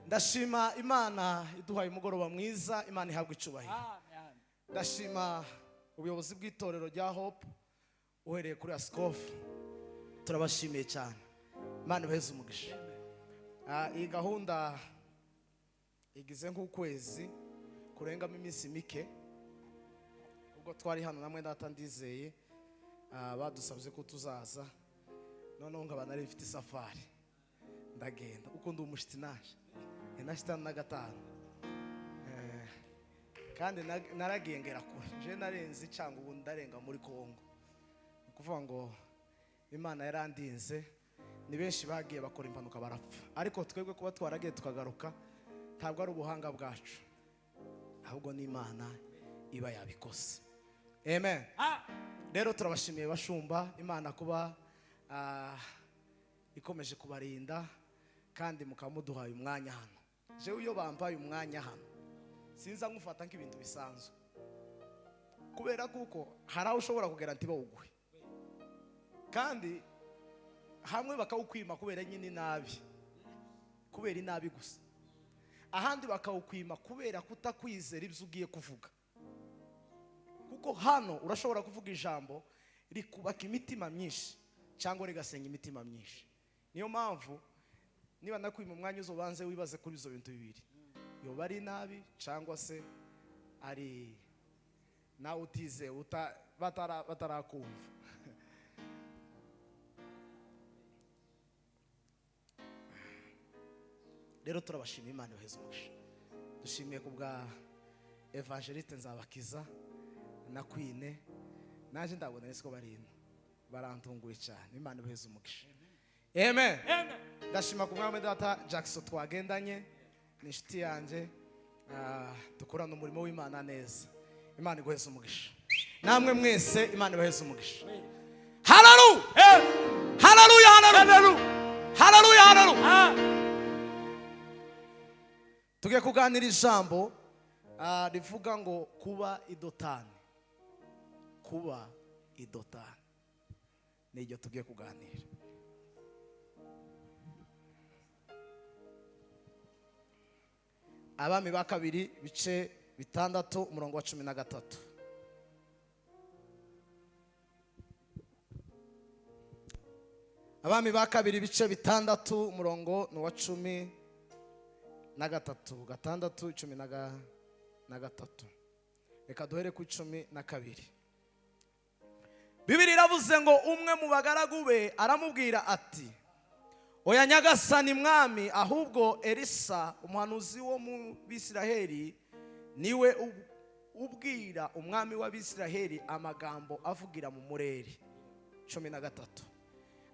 ndashima Imana iduhaye umugoroba mwiza. Imana ihabwa icubahiro. Ndashima ubuyobozi bw'itorero rya Hope uhereye kuri Askof, turabashimiye cyane. Imana ibaheze umugisha. Iyi gahunda igize nk'ukwezi kurengamo iminsi mike, ubwo twari hano namwe data ndizeye badusabye ko tuzaza, noneho nkaba nari mfite safari ndagenda uko ndi umushitsi naje nashitana na gatanu, kandi naragengera kure je narenze cyangwa ubu ndarenga muri Kongo. Kuvuga ngo Imana yarandinze. Ni benshi bagiye bakora impanuka barapfa, ariko twebwe kuba twaragiye tukagaruka ntabwo ari ubuhanga bwacu, ahubwo ni Imana iba yabikoze. Amen. Rero turabashimiye bashumba, Imana kuba ikomeje kubarinda kandi mukamuduhaye umwanya hano. Jewe iyo bambaye umwanya hano sinza ngufata nk'ibintu bisanzwe, kubera kuko hari aho ushobora kugera ntibawuguhe, kandi hamwe bakawukwima kubera nyine nabi, kubera inabi gusa, ahandi bakawukwima kubera kutakwizera ibyo ugiye kuvuga. Kuko hano urashobora kuvuga ijambo rikubaka imitima myinshi cyangwa rigasenya imitima myinshi. Niyo mpamvu niba nakwima umwanya uzobanze wibaze kuri izo bintu bibiri, yoba ari nabi cyangwa se ari nawe utize batarakumva. Rero turabashimiye, Imana ibaheze umugisha. Dushimiye kubwa Evangeliste Nzabakiza na Queen, naje ndabona nese ko barino barantunguye cyane. Imana ibaheze umugisha. Amen. Ndashima ku mwami data Jackson twagendanye n'inshuti yanjye, dukorana umurimo w'Imana neza. Imana igweze umugisha. Namwe mwese Imana ibaheze umugisha. Hallelujah. Hallelujah. Hallelujah. Hallelujah. Hallelujah. Tugiye kuganira ijambo rivuga ngo kuba idotani. Kuba idotani niryo tugiye kuganira. Abami ba kabiri bice 6 umurongo wa 13. Abami ba kabiri bice 6 umurongo wa 13, 6:13. Reka duhere ku 12. Bibiri iravuze ngo umwe mu bagaragu be aramubwira ati, oya nyagasani mwami, ahubwo Elisa umuhanuzi wo mu Bisiraheli niwe ubwira umwami w'Abisiraheli amagambo avugira mu mureri. 13.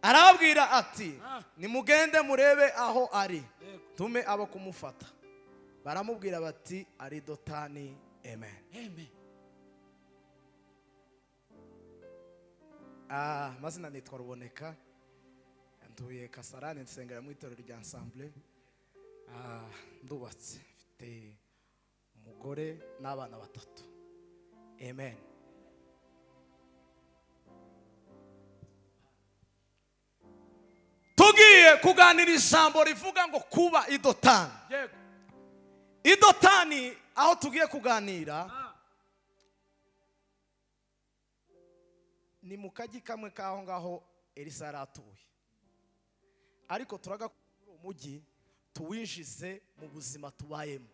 Arababwira ati, nimugende murebe aho ari, tume abo kumufata. Baramubwira bati, ari dotani. Amen. Amen. Mazina nitwa Ruboneka, nduye Kasarani, nsengera mu itorero rya Ensemble. Ndubatse, mfite umugore n'abana 3. Amen. Tugiye kuganira ijambo rivuga ngo kuba idotani. Idotani aho tugiye kuganira ni mu kaji kamwe kaho ngaho Elisa yaratuye, ariko turaga kuri umujyi tuwinjize mu buzima tubayemo.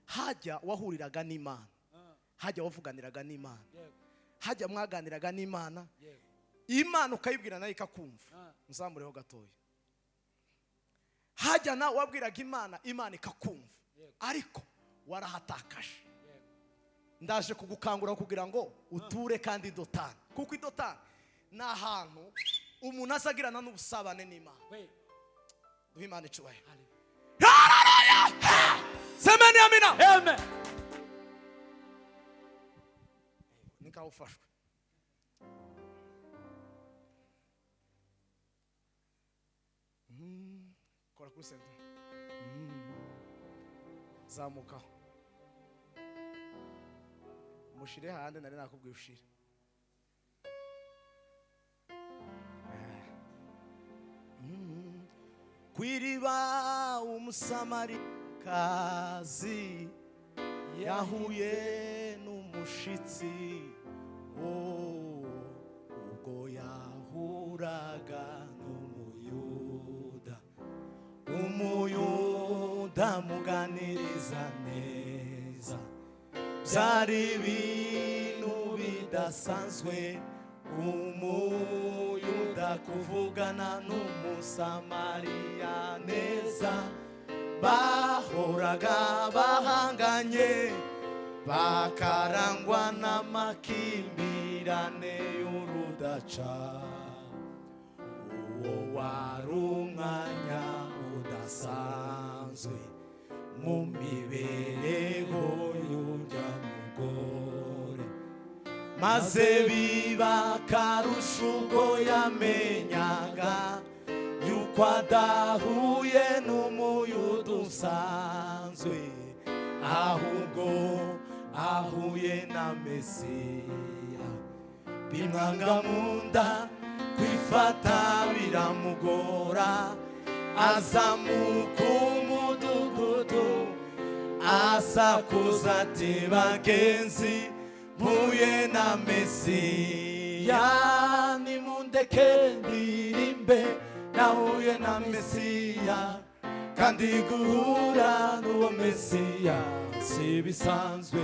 Hajya wahuriraga n'Imana, hajya wavuganiraga n'Imana, hajya mwaganiraga n'Imana, Imana ukayibwira nayo ikakumva. Muzamureho gatoya. Hajya na wabwiraga Imana, Imana ikakumva, ariko warahatakaje. Ndaje kugukangura kugira ngo uture kandi idotani, kuko idotani ni ahantu umuntu azagirana n'ubusabane n'Imana. Duhe Imana icubahiro. Hallelujah. Semeni amina. Amen. Nikaho ufashwe. Kora kuri sente. Zamuka. Mushire hande nari nakubwiye ushire. kwiriba umusamarikazi yahuye n'umushitsi ubwo yahuraga n'umuyuda umuyuda muganiriza neza byari ibintu bidasanzwe umuyuda kuvugana n'umusamariya neza bahoraga bahanganye bakarangwa n'amakimbirane y'urudaca uwo wari umwanya udasanzwe mu mibereho y'urya mugore maze biba akarusho ubwo yamenyaga yuko adahuye n'umuyuda usanzwe ahubwo ahuye na Mesiya bimwanga mu nda kwifata biramugora azamuka umudugudu asakuza ati bagenzi mpuye na Mesiya nimundeke ndirimbe nahuye na Mesiya kandi guhura n'uwo Mesiya si bisanzwe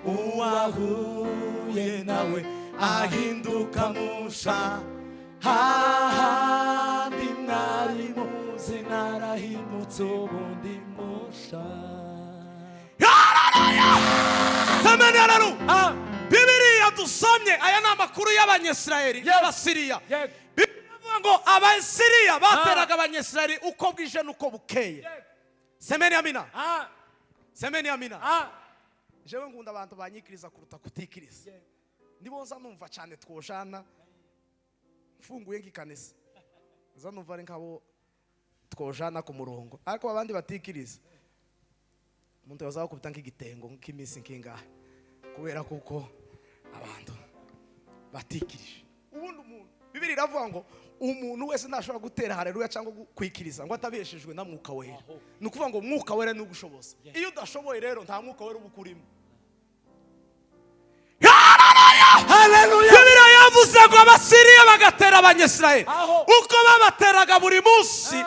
uwahuye nawe ahinduka musha hahandi mwari muzi narahimutse ubundi musha. Bibiliya dusomye aya ni amakuru y'Abanyesirayeli y'Abasiriya. Bivuga ngo Abasiriya bateraga Abanyesirayeli uko bwije nuko bukeye. Semeni amina. Semeni amina. Jewe ngunda abantu banyikiriza kuruta kutikiriza. Ndibonza numva cyane twoshana mfunguye ngikanisa. Nza numva ari nkabo twoshana ku murongo. Ariko abandi batikiriza. Umuntu yazaho kubita nk'igitengo nk'imisi nkingahe. Kubera kuko abantu batikirije. Ubundi umuntu Bibiliya iravuga ngo umuntu wese ntashobora gutera haleluya cyangwa kwikiriza ngo atabeshejwe na mwuka wera. Ni ukuvuga ngo mwuka wera ni ugushoboza. Iyo udashoboye rero nta mwuka wera ubukurimo. Haleluya. Bibiliya yavuze ngo Abasiriya bagatera Abanyesirayeli uko babateraga buri munsi.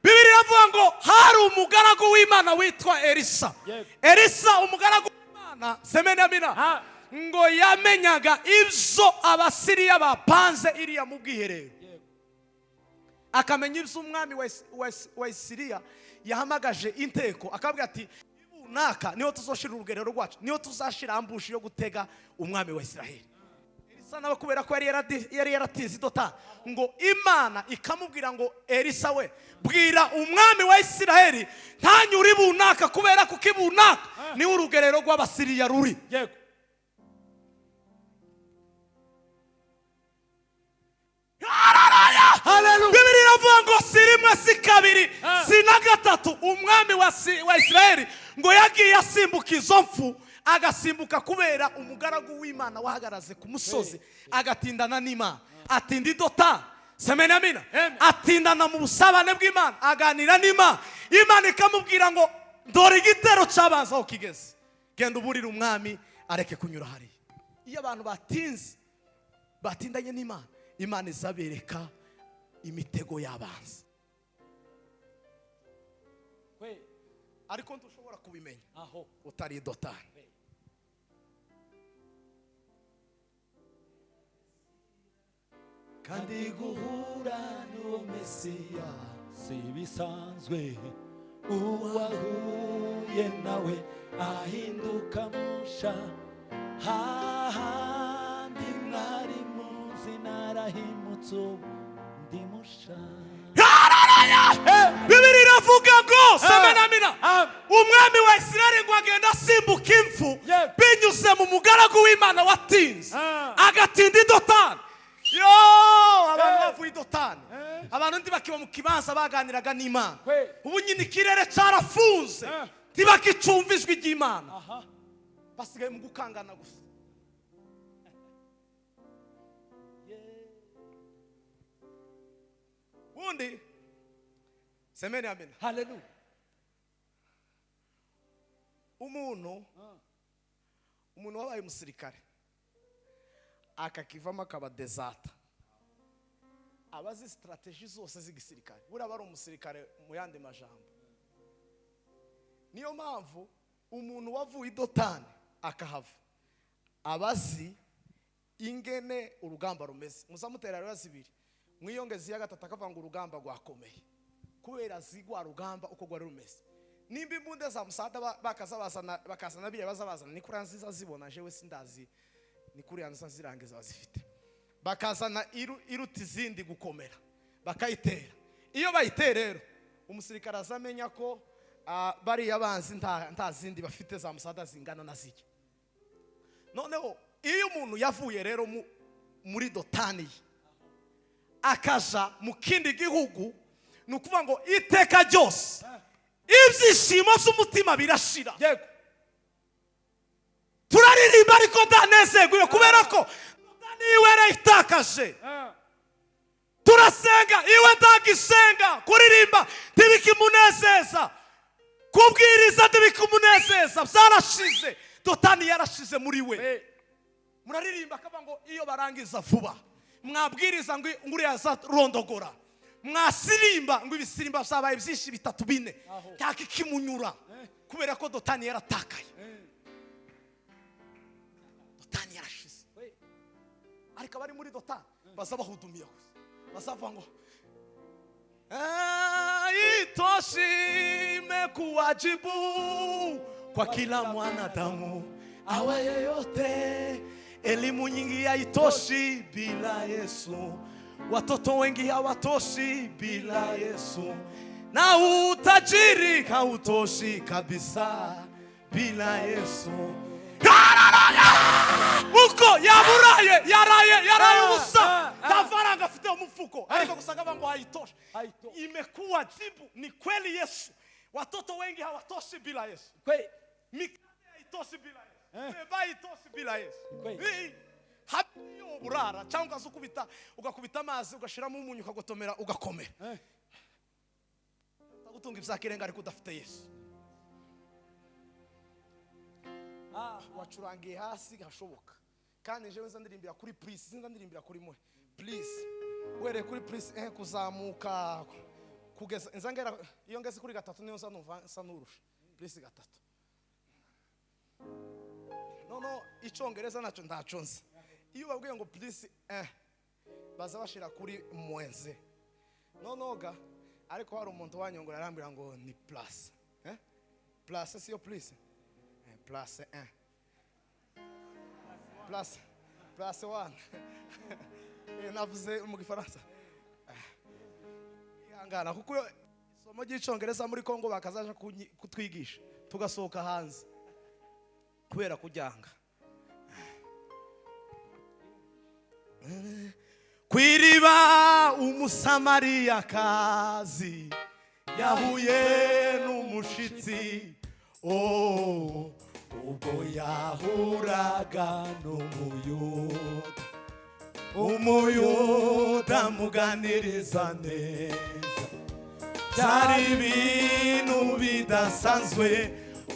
Bibiliya yavuga ngo hari umugaragu w'Imana witwa Elisa. Elisa umugaragu w'Imana semeni amina ngo yamenyaga ibyo Abasiriya bapanze iriya mu bwiherero. Akamenya ibyo umwami wa Siriya yahamagaje inteko akabwira ati ibunaka niho tuzoshira urugerero rwacu niho tuzashira ambushi yo gutega umwami wa Isiraheli. Elisa nawe kubera ko yari yaratize idota ngo Imana ikamubwira ngo Elisa we bwira umwami wa Isiraheli ntanyure ibunaka kubera ko ibunaka niho urugerero rw'Abasiriya ruri. Bibiliya iravuga ngo si rimwe si kabiri si na gatatu umwami wa Isiraheli ngo yagiye asimbuka izo mfu agasimbuka kubera umugaragu w'Imana wahagaraze ku musozi agatindana n'Imana atinda idota semeni amina atindana mu busabane bw'Imana aganira n'Imana. Imana ikamubwira ngo dore igitero cyabanza aho kigeze genda uburire umwami areke kunyura hariya. Iyo abantu batindanye n'Imana Imana izabereka imitego y'abanzi. Ariko ntushobora kubimenya utari dotani. Kandi guhura n'uwo Mesiya si bisanzwe uwahuye nawe ahinduka musha hahandi mwari muzi narahimutse ubundi musha. Bibiliya iravuga ngo semenamina umwami wa Isirayeli ngo agenda asimbuka imfu binyuze mu mugaragu w'Imana watinze agatinda idotani. Abantu bavuye idotani abantu ndi bakiba mu kibanza baganiraga n'Imana. Ubu nyine ikirere cyarafunze ntibakicumva ijwi ry'Imana basigaye mu gukangana gusa. Ubundi semeni amina. Hallelujah. Umuntu wabaye umusirikare akakivamo akaba desata, abazi strategy zose z'igisirikare, buriya bari umusirikare mu yandi majambo. Niyo mpamvu umuntu wavuye idotani akahava abazi ingene urugamba rumeze. Muzamutera rero zibiri mwiyongezi ya gatatu akavanga urugamba rwakomeye kubera zigwa rugamba uko rwari rumeze. Nimba imbunde za musada bakazana biriya bazabazana ni kuri nziza zibona jewe sindazi ni kuri yanza zirangiza bazifite, bakazana iruti izindi gukomera bakayitera. Iyo bayitera rero umusirikare azamenya ko bari abanzi nta zindi bafite za musada zingana na ziki. Noneho iyo umuntu yavuye rero muri dotani akaja mu kindi gihugu, nukuvuga ngo iteka ryose ibyishimo z'umutima birashira. Yego. Turaririmba ariko ndanezeguye kubera ko niwe rayitakaje. Turasenga iwe ndagisenga, kuririmba ntibikimunezeza, kubwiriza ntibikimunezeza, byarashize. Dotani yarashize muri we. Muraririmba akaba ngo iyo barangiza vuba mwabwiriza ngo nguriya za rondogora, mwasirimba ngo ibisirimba byabaye byinshi bitatu bine cyaka kimunyura kubera ko dotani yaratakaye. Dotani yarashize. Ariko bari muri dotani bazabahudumiye bazavuga ngo itoshi kuwajibu kwa kila mwanadamu awe yeyote. Elimu nyingi haitoshi bila Yesu, watoto wengi hawatoshi bila Yesu, na utajiri hautoshi kabisa bila Yesu. Uko yaraye ubusa tafaranga afite umufuko ariko gusanga bango haitoshi. Imekuwa jibu ni kweli Yesu, watoto wengi hawatoshi bila Yesu, mikate haitoshi bila Yesu, bayi tosi bila Yesu. Habiyo burara cyangwa zukubita ugakubita amazi ugashiramo umunyu ukagotomera ugakomera. Tagutunga ibyakirenga ariko udafite Yesu. Wacurangiye hasi gashoboka. Kandi jewe nzandirimbira kuri please, nzandirimbira kuri mwe. Please. Were kuri please kuzamuka kugeza nzangera iyo ngeze kuri gatatu niyo nsanumva nsanurusha. Please gatatu. No icyongereza naco ndaconze. Iyo babwiye ngo please baza bashira kuri mwenze. Nonoga ariko hari umuntu wanyongora arambira ngo ni plus. Plus siyo please. Plus plus one. Navuze mu gifaransa. Yangana kuko isomo ry'icyongereza muri Kongo bakazaje kutwigisha tugasohoka hanze kubera kujyanga. Kwiriba umusamariya kazi yahuye n'umushitsi, ubwo yahuraga umuyuda muganiriza neza, byari ibintu bidasanzwe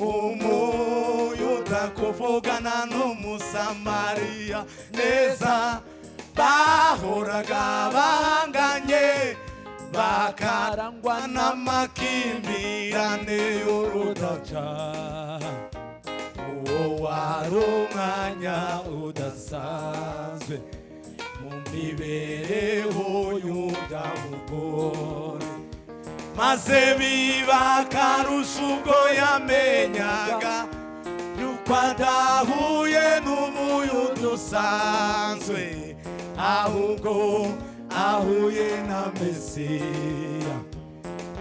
umuyuda kuvugana n'umusamariya neza. Bahoraga banganye bakarangwa n'amakimbirane y'urudaca, uwo wari umwanya udasanzwe mu mibereho y'umugore, maze biba akarusho ubwo yamenyaga yuko adahuye n'umuyuda usanzwe, ahubwo ahuye na Mesiya.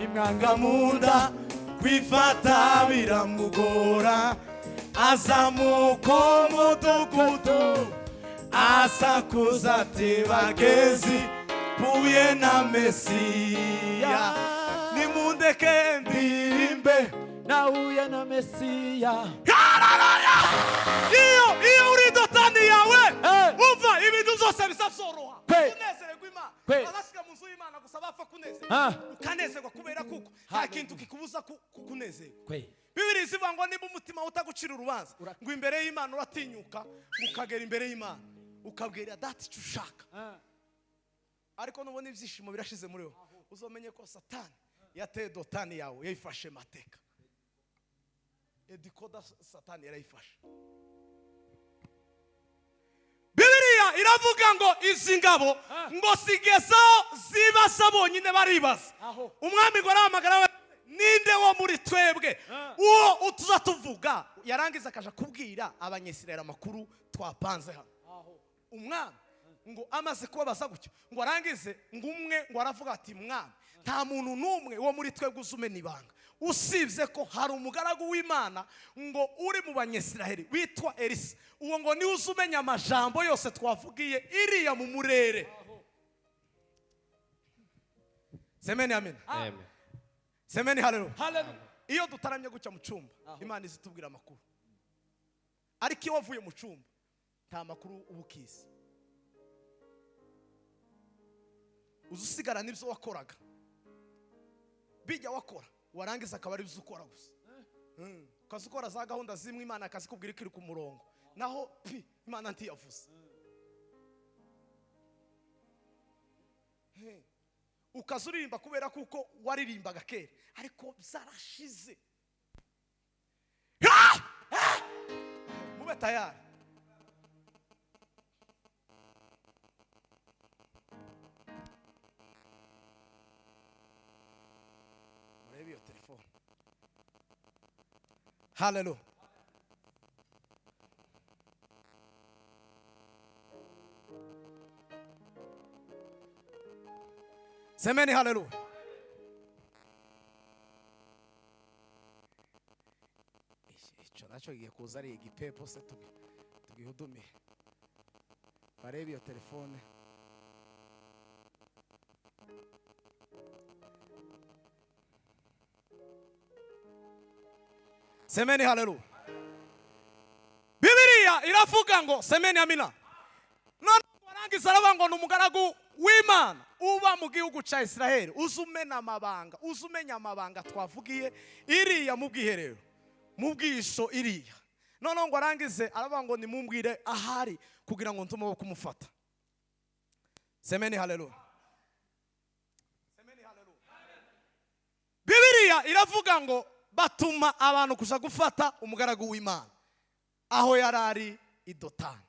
Imwanga munda kwifata biramugora, azamuka umudugudu asakuza ati bagezi mpuye na Mesiya, nimundeke ndirimbe nahuye na Mesiya. Iyo uri dotani yawe umva ibintu zose bizazoroha kunezererwa Imana abasiga mu nzu y'Imana gusa bapfa kunezerwa ukanezerwa kubera kuko nta kintu kikubuza kukunezerwa. Bibiri zivuga ngo niba umutima utagucira urubanza ngo imbere y'Imana uratinyuka ukagera imbere y'Imana ukabwira dati icyo ushaka, ariko nubona ibyishimo birashize muri wowe uzomenye ko Satani yateye dotani yawe yayifashe mateka. Edikoda Satani yarayifashe. Bibiliya iravuga ngo izi ngabo ngo sigezaho zibasa bonyine baribaza. Umwami ngo arahamagara ninde wo muri twebwe uwo utuza tuvuga, yarangiza akaja kubwira abanyesirayeli amakuru twapanze hano. Umwami ngo amaze kubabaza gutyo ngo arangize ngo umwe ngo aravuga ati mwami nta muntu n'umwe wo muri twebwe uzumena ibanga usibye ko hari umugaragu w'Imana ngo uri mu banyesirayeli witwa Elisa, uwo ngo niwe uzumenya amajambo yose twavugiye iriya mu murere. Semeni amen. Amen. Semeni haleluya. Haleluya. Iyo dutaramye gutya mu cyumba Imana izitubwira amakuru, ariko iyo wavuye mu cyumba nta makuru ubukizi uzusigara n'ibyo wakoraga bijya wakora warangiza akaba ari byo ukora gusa. Ukaza ukora za gahunda zimwe Imana akazikubwira ikiri ku murongo naho Imana ntiyavuze. Ukaza uririmba kubera kuko waririmbaga kera ariko byarashize. Mube tayari. Murebe iyo telefone. Hallelujah. Semeni hallelujah. Icyo nacyo giye kuza ari igipepo se tugihudumiye. Barebe iyo telefone. Semeni hallelujah. Bibiliya iravuga ngo semeni amina. None warangiza aravuga ngo umugaragu w'Imana uba mu gihugu cya Israel uzumena amabanga, uzumenya amabanga twavugiye iriya mu bwiherero mu bwisho iriya. None ngo arangize aravuga ngo nimumbwire ahari kugira ngo ntume wo kumufata. Semeni hallelujah. Semeni hallelujah. Bibiliya iravuga ngo batuma abantu kuja gufata umugaragu w'Imana aho yarari i Dotani.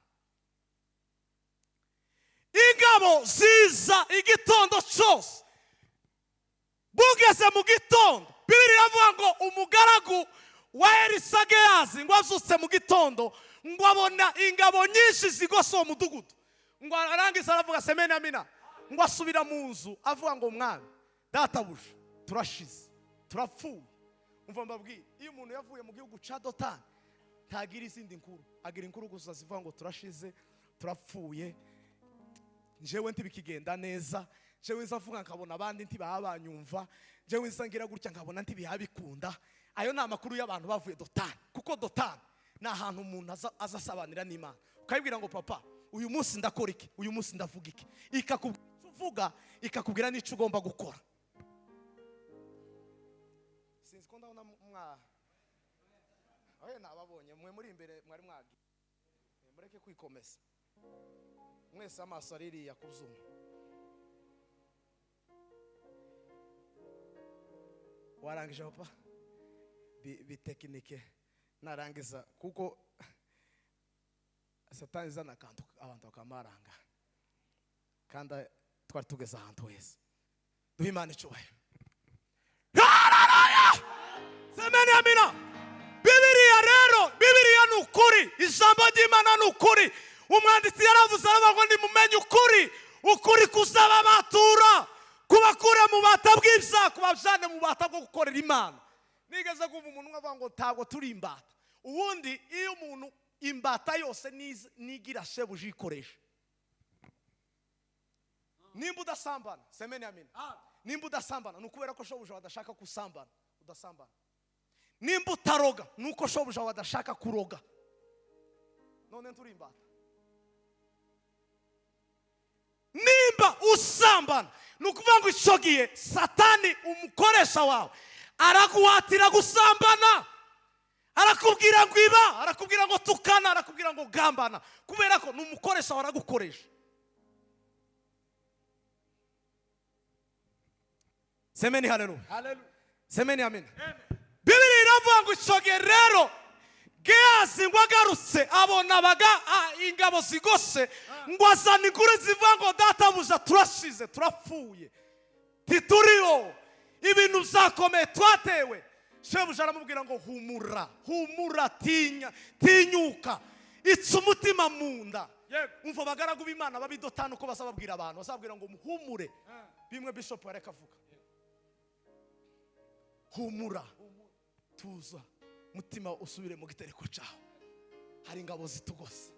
Ingabo ziza igitondo cyose, bugeze mu gitondo Bibiliya iravuga ngo umugaragu wa Elisa Gehazi ngo azutse mu gitondo ngo abona ingabo nyinshi zigose uwo mudugudu, ngo arangiza aravuga semeni amina, ngo asubira mu nzu avuga ngo mwami databuja turashize turapfuye. Umva mbabwira, iyo umuntu yavuye mu gihugu cya Dotani ntagira izindi nkuru, agira inkuru gusa zivuga ngo turashize turapfuye, njewe ntibikigenda neza, njewe nzavuga nkabona abandi ntibabanyumva, njewe nsangira gutya nkabona ntibikunda. Ayo ni amakuru y'abantu bavuye Dotani, kuko Dotani ni ahantu umuntu azasabanira n'Imana. Ukayibwira ngo papa uyu munsi ndakora iki, uyu munsi ndavuga iki, ikakubwira ikakubwira n'icyo ugomba gukora. Sinzi ko ndabona aho nababonye mwe muri imbere mwari mwagi mureke kwikomeza mwese amaso aririya kuzuma. Warangije papa bitekinike narangiza kuko Satani zana abantu bakamaranga kandi twari tugeze ahantu heza. Duhe Imana icyubahiro. Semeni amina. Bibiliya rero, Bibiliya ni ukuri, ijambo ry'Imana ni ukuri. Umwanditsi yaravuze ngo nimumenye ukuri, ukuri kuzaba batura kubakura mu bata bw'ibyaha kubajane mu bata bwo gukorera Imana. Nigeze kumva umuntu avuga ngo ntabwo turi imbata. Ubundi iyo umuntu imbata yose nigira shebuja ikoresha. Nimba udasambana, semeni amina. Nimba udasambana nukubera ko shebuja badashaka kusambana, udasambana. Nimba utaroga nuko shebuja badashaka kuroga. None turi imbata. nimba usambana nukuvuga ngo icyo gihe satani umukoresha wawe araguhatira gusambana, arakubwira ngo iba, arakubwira ngo tukana, arakubwira ngo gambana, kubera ko numukoresha waragukoresha. Semeni haleluya. Hallelujah. Semeni amen. Bibiri iravuga ngo icyo gihe rero Gehazi ngo agarutse abona ingabo zigose ngo azana inkuru zivuga ngo databuja turashize turapfuye tituriho ibintu byakomeye twatewe. Shebuja aramubwira ngo humura tinyuka itse umutima mu nda. Umva abagaragu b'Imana babidotana uko basababwira abantu basabwira ngo muhumure bimwe Bishop yareka avuga. Humura tuza mutima usubire mu gitereko cyawe, hari ingabo zitugose.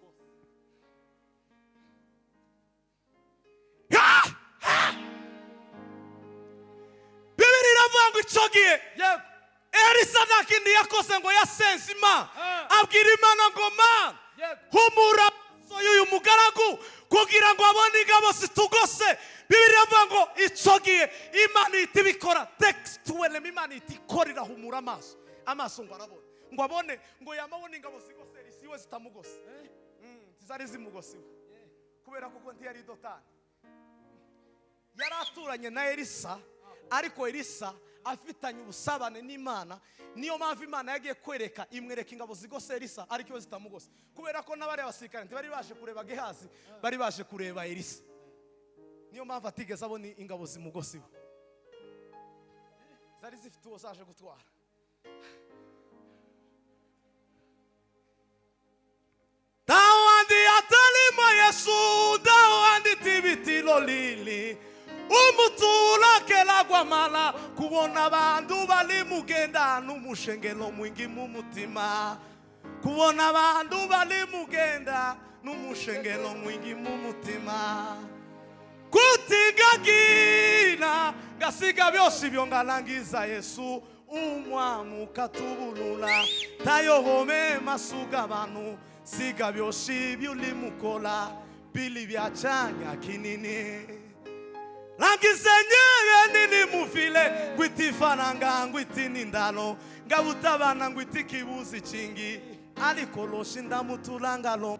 Bibiri iravuga ngo icyo gihe Elisa nta kindi yakoze ngo yasenze Imana, abwira Imana ngo Mana humura y'uyu mugaragu kugira ngo abone ingabo zitugose. Bibiri iravuga ngo icyo gihe Imana ihita ibikora textuelle, Imana ihita ikorera humura amaso ngo arabona, ngo abone ngo yamabona ingabo zigose isiwe zitamugose, zari zimugose kubera kuko ntiyari dotani. Yari aturanye na Elisa, ariko Elisa afitanye ubusabane n'Imana, niyo mpamvu Imana yagiye kwereka imwereka ingabo zigose Elisa ariko zitamugose, kubera ko n'abari abasirikare ntibari baje kureba Gehazi, bari baje kureba Elisa. Niyo mpamvu atigeze abona ingabo zimugose, zari zifite uwo zaje gutwara. Dawandi atalimo Yesu, dawandi tibitilo lili umutula kelagwa mala kubona abantu bali mugenda n'umushengelo mwingi mu mutima, kubona abantu bali mugenda n'umushengelo mwingi mu mutima, kutigagina gasiga byose byongalangiza Yesu umwamu katubulula tayohome masuga abantu siga byose byulimukola bili byacanya kinini langizenye nini mufile ngwitifananga ngwitinindalo ngabutabana ngwitikibuzi cingi alikoloshi ndamutulangalo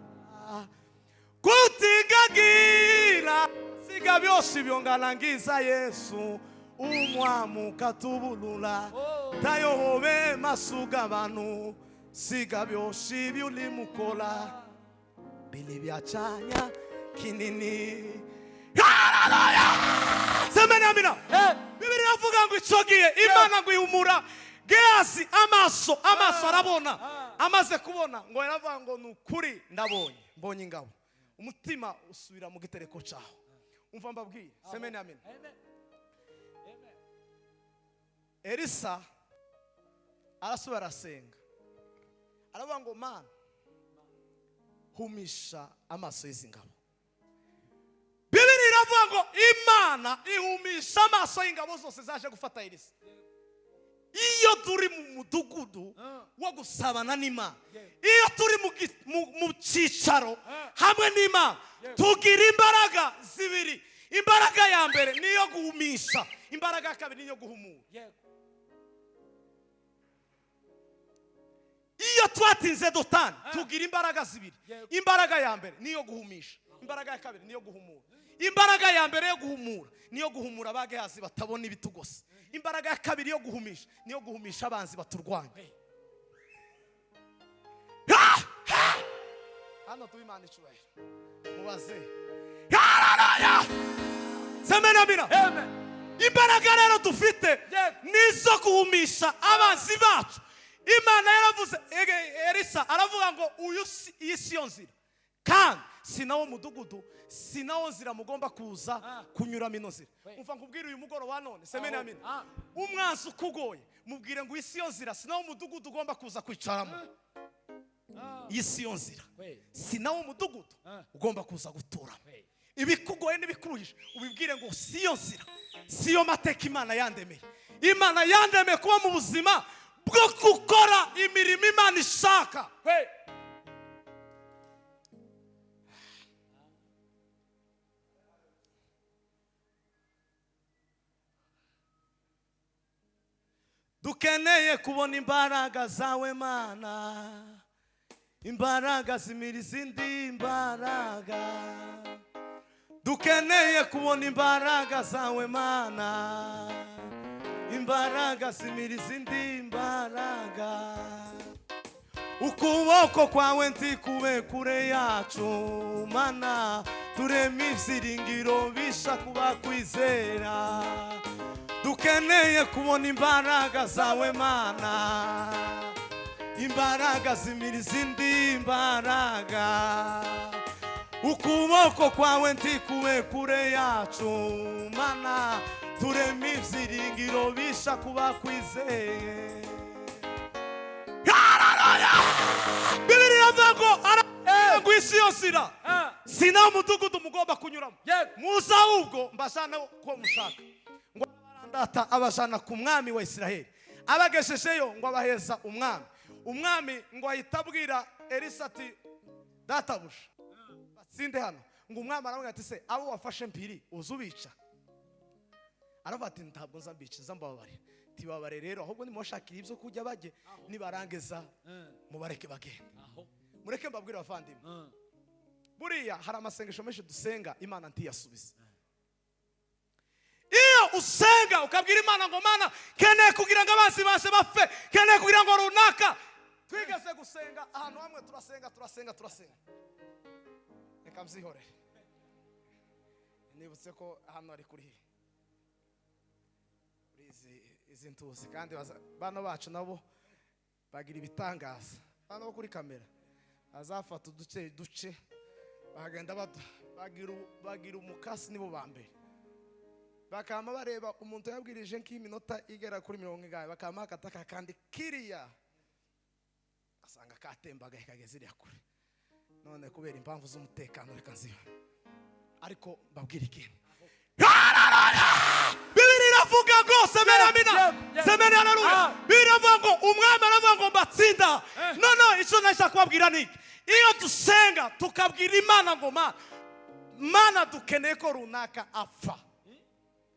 kutigagila siga byose byongalangiza Yesu umwamu katubulula tayohome masuga abantu siga byose byulimukola bili byacanya kinini. Hallelujah! Semeni amina. Bibiri iravuga ngo icyo gihe Imana ngo ihumura Gehazi amaso arabona, amaze kubona ngo yaravuga ngo nukuri mbonye ingabo, umutima usubira mu gitereko cyaho. Umva mbabwiye, semeni amina. Elisa arasubira arasenga, aravuga ngo Mana humisha amaso y'izi ngabo. Bibiri iravuga ngo Imana ihumisha amaso y'ingabo zose zaje gufata Elisa. Iyo turi mu mudugudu wo gusabana n'Imana, iyo turi mu cyicaro hamwe n'Imana, tugira imbaraga zibiri. Imbaraga ya mbere niyo guhumisha, imbaraga ya kabiri niyo guhumura. Iyo twatinze dotani tugira imbaraga zibiri. Imbaraga ya mbere niyo guhumisha, imbaraga ya kabiri niyo guhumura. Imbaraga ya mbere yo guhumura niyo guhumura abagehazi batabona ibitugose. Imbaraga ya kabiri yo guhumisha niyo guhumisha abanzi baturwanya. Hano Imana icyubahiro mubaze. Hallelujah! Semena bina. Imbaraga rero dufite nizo guhumisha abanzi bacu. Imana yaravuze Elisa aravuga ngo uyu isi yonzira kandi sinawo mudugudu sinawo nzira mugomba kuza kunyura mino nzira. Umva nkubwira uyu mugoro wa none semena amina, umwanzi ukugoye mubwire ngo isi yonzira sinawo mudugudu ugomba kuza kwicaramo. Isi yonzira sinawo mudugudu ugomba kuza guturamo. Ibikugoye n'ibikuruhije ubibwire ngo si yonzira, si yo mateka Imana yandemeye. Imana yandemeye kuba mu buzima bwo gukora imirimo Imana ishaka. dukeneye kubona imbaraga zawe Mana, imbaraga zimira izindi imbaraga. Dukeneye kubona imbaraga zawe Mana, imbaraga zimira izindi imbaraga. Ukuboko kwawe ntikube kure yacu Mana, tureme ibyiringiro bisha kuba kwizera. Dukeneye kubona imbaraga zawe Mana, imbaraga zimira izindi imbaraga. Ukuboko kwawe ntikube kure yacu Mana, tureme ibyiringiro bisha kuba kwizera. Bibiri avuga ngo isi yose sina umudugudu mugomba kunyuramo. Musa ahubwo mbashana ko mushaka ngo barandata abashana ku mwami wa Isiraheli, abageshejeyo ngo abaheza umwami ngo ahitabwira Elisa ati databusha batsinde hano. Ngo umwami aramubwira ati se abo wafashe mpiri uzubica? Aravuga ati ntabwo nzambica, nzambabare. Tibabare rero ahubwo nimushakira ibyo kujya bajye, nibarangeza mubareke bagenda. Mureke mbabwira abavandimwe, buriya hari amasengesho menshi dusenga Imana ntiyasubiza. Iyo usenga ukabwira Imana ngo Mana keneye kugira ngo abanzi base bapfe, keneye kugira ngo runaka, twigeze gusenga ahantu hamwe turasenga reka mzihore. Nibutse ko hano ari kuri izi ntuzi kandi bano bacu nabo bagira ibitangaza. Hano kuri kamera azafata duce bagenda bagira umukasi nibo bambere, bakama bareba umuntu yabwirije nk'iminota igera kuri 40 bakama akataka kandi kiriya asanga katembaga ikageze iriya kure. None kubera impamvu z'umutekano reka nziba, ariko babwira ikintu Bibiri iravuga ngo semena haleluya. Bibiri iravuga ngo umwami aravuga ngo mbatsinda. No icyo nashaka kubabwira ni iyo dusenga tukabwira Imana ngo Mana dukeneye ko runaka apfa,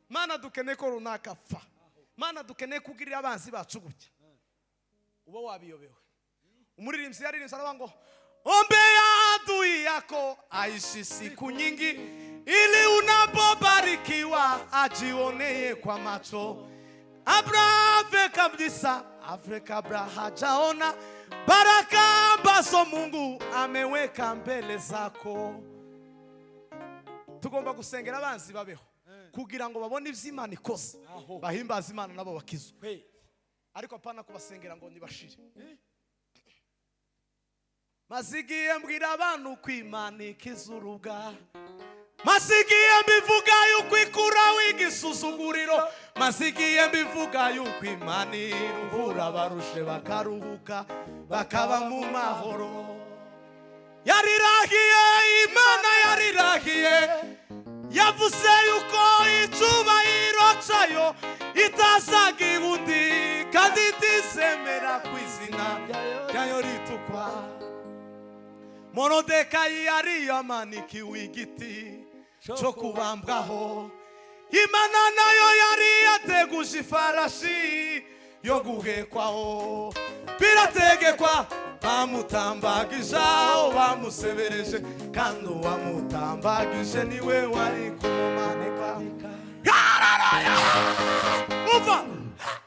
Mana dukeneye ko runaka apfa, Mana dukeneye kugirira abanzi bacu gutya, uba wabiyobewe. Umuririmbyi yaririmbye aravuga ngo ombea adui yako aishi siku nyingi, ili unapobarikiwa ajionee kwa macho. Afrika hajaona baraka ambazo Mungu ameweka mbele zako. Tugomba gusengera abanzi babeho kugira ngo babone ivy'Imana ikoze, bahimbaza Imana nabo bakizwe, ariko apana kubasengera ngo nibashire. Masigiye mbwira abantu kw'Imana ikizuruga, masigiye mbivuga yuko ikura w'igisuzuguriro, masigiye mbivuga yuko Imana iruhura barushe bakaruhuka bakaba mu mahoro. Yarirahiye Imana yarirahiye, yavuze yuko icubahiro cayo itazagira undi kandi itizemera kw'izina ryayo ritukwa. Morodekayi yari yamanikiwe igiti cyo kubambwaho, Imana nayo yari yateguje ifarashi yo guhekwaho. Birategekwa bamutambagije aho bamusebereje, kandi uwamutambagije niwe wari kumanika. Uva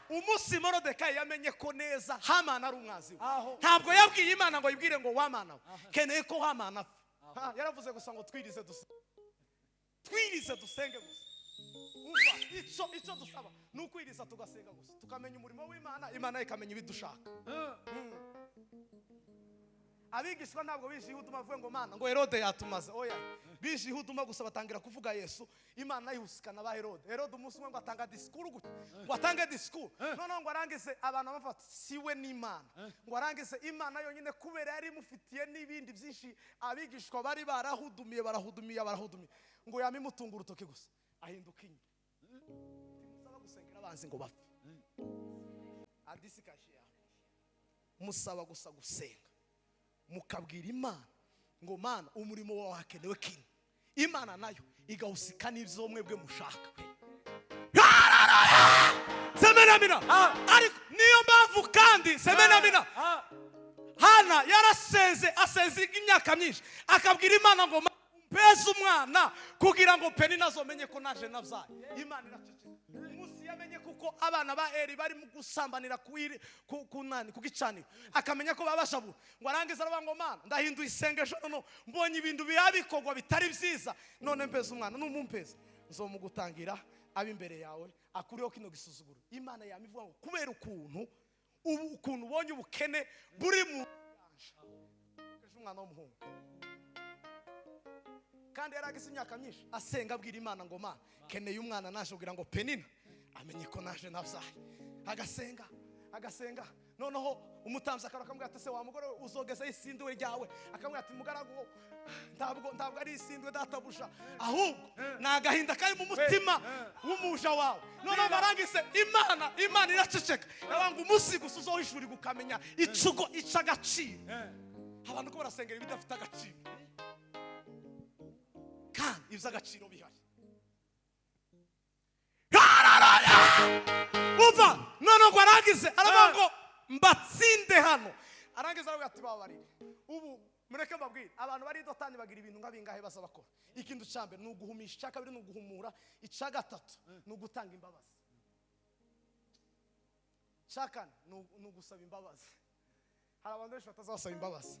umusi Morodekayi yamenye ko neza Hamana ari umwazi we. Ntabwo yabwiye Imana ngo yibwire ngo wamana keneye ko Hamana apfa. Yaravuze gusa ngo twirize dusenge gusa. Umva icyo dusaba nukwiriza tugasenga gusa, tukamenya umurimo w'Imana, Imana ikamenya ibidushaka. Abigishwa ntabwo bishihutuma bavuga ngo Mana ngo Herode yatumaze, oya bishihutuma gusa batangira kuvuga Yesu, Imana yihusikana ba Herode umunsi umwe ngo atanga disikuru gute, ngo atange disikuru none ngo arangize abantu bafata siwe n'Imana, ngo arangize Imana yonyine kubera yari mufitiye n'ibindi byinshi. Abigishwa bari barahudumiye ngo yamimutunga urutoke gusa ahinduka inyo. Musaba gusengera abanzi ngo bapfe, adisikaje musaba gusa gusenga mukabwira Imana ngo Mana umurimo wawe hakenewe kino, Imana nayo igahusika n'ibyo mwebwe mushaka. Semena mina ariko niyo semena mina Hana yarasenze asenze imyaka myinshi akabwira Imana ngo mpeze umwana kugira ngo Penina azomenye ko naje navyaye. Imana iraceceka. Umunsi yamenye kuko abana ba Eli bari mu gusambanira kunani kugicaniro akamenya ko babashabu ngo arangiza arabango Mana ndahinduye isengesho none mbonye ibintu biyabikogwa bitari byiza none mpeze umwana numumpeze nzomugutangira abimbere yawe akuriho kino gisuzuguro. Imana yamivuga ngo kubera ukuntu ubonye ubukene buri mu umwana w'umuhungu kandi yaragize imyaka myinshi asenga abwira Imana ngo Mana keneye umwana naje kugira ngo Penina amenye ko naje navyaye. Agasenga noneho umutamzi akamubwira ati se wa mugore uzogeza isindwe ryawe akamubwira ati mugaragu ntabwo ari isindwe databusha ahubwo nagahinda kari mu mutima w'umuja wawe. Noneho barangise Imana iraceceka yabanga umusi gusa uzohishuri gukamenya icugo icagaciro. Abantu ko barasengera ibidafite agaciro kandi ivy'agaciro bihari. Uva none ngo aragize arabango mbatsinde hano arangiza aravuga ati babarire ubu mureke mbabwire abantu bari dotani bagira ibintu nk'abingahe basaba bakora. Ikintu cyambere ni uguhumisha, icya kabiri ni uguhumura, icya gatatu ni ugutanga imbabazi, icya kane ni ugusaba imbabazi. Hari abantu benshi batazasaba imbabazi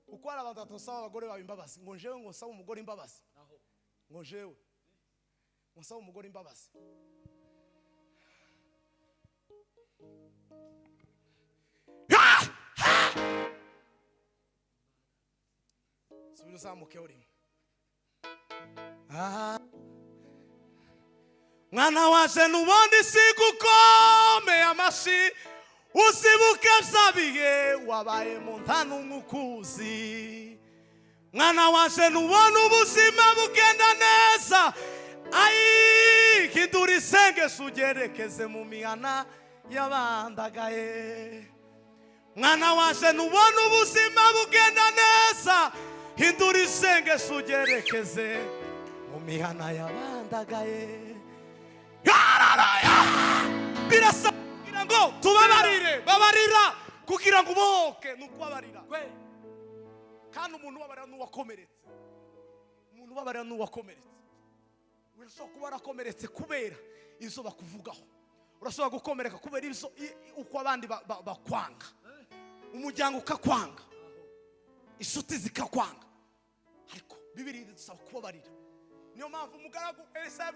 uko hari abantu batasaba abagore babo imbabazi ngo jewe ngo nsaba umugore imbabazi ngo jewe nsaba umugore imbabazi. Subira uzamuke urimo mwana waje nubundi sigukome amashi usibuke vyabihe wabaye mu ntanu umukuzi. Mwana waje nubona ubuzima bugenda neza ai hindura isengesho ugerekeze mu mihana y'abandagaye. Mwana waje nubona ubuzima bugenda neza hindura isengesho ugerekeze mu mihana y'abandagaye. Birasa kugira ngo tubabarire babarira kugira ngo uboke nukubabarira kandi umuntu ubabarira n'uwakomeretse. Umuntu ubabarira n'uwakomeretse urashobora kuba warakomeretse kubera izo bakuvugaho, urashobora gukomereka kubera izo uko abandi bakwanga, umuryango ukakwanga, inshuti zikakwanga, ariko Bibiliya idusaba kubabarira. Niyo mpamvu umugaragu Elisa